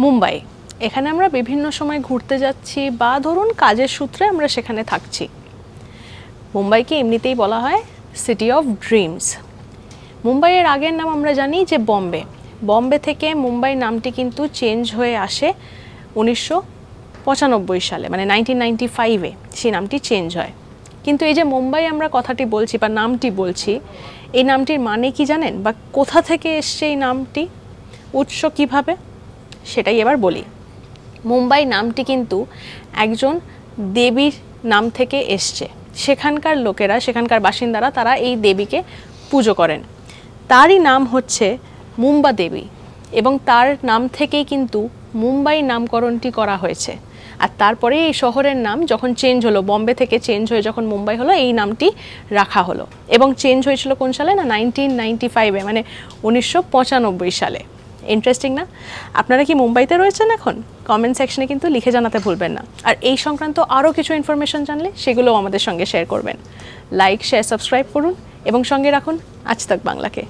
মুম্বাই, এখানে আমরা বিভিন্ন সময় ঘুরতে যাচ্ছি বা ধরুন কাজের সূত্রে আমরা সেখানে থাকছি। মুম্বাইকে এমনিতেই বলা হয় সিটি অফ ড্রিমস। মুম্বাইয়ের আগের নাম আমরা জানি যে বম্বে। বম্বে থেকে মুম্বাই নামটি কিন্তু চেঞ্জ হয়ে আসে 1995 সালে, মানে 1995-এ সেই নামটি চেঞ্জ হয়। কিন্তু এই যে মুম্বাই আমরা কথাটি বলছি বা নামটি বলছি, এই নামটির মানে কি জানেন, বা কোথা থেকে এসছে এই নামটি, উৎস কিভাবে, সেটাই এবার বলি। মুম্বাই নামটি কিন্তু একজন দেবীর নাম থেকে এসছে। সেখানকার লোকেরা, সেখানকার বাসিন্দারা তারা এই দেবীকে পুজো করেন। তারই নাম হচ্ছে মুম্বা দেবী, এবং তার নাম থেকেই কিন্তু মুম্বাই নামকরণটি করা হয়েছে। আর তারপরে এই শহরের নাম যখন চেঞ্জ হলো, বম্বে থেকে চেঞ্জ হয়ে যখন মুম্বাই হলো, এই নামটি রাখা হলো। এবং চেঞ্জ হয়েছিল কোন সালে না 1995-এ, মানে 1995 সালে। ইন্টারেস্টিং না? আপনারা কি মুম্বাইতে রয়েছেন এখন? কমেন্ট সেকশনে কিন্তু লিখে জানাতে ভুলবেন না। আর এই সংক্রান্ত আরও কিছু ইনফরমেশন জানলে সেগুলোও আমাদের সঙ্গে শেয়ার করবেন। লাইক, শেয়ার, সাবস্ক্রাইব করুন এবং সঙ্গে রাখুন আজ তাক বাংলাকে।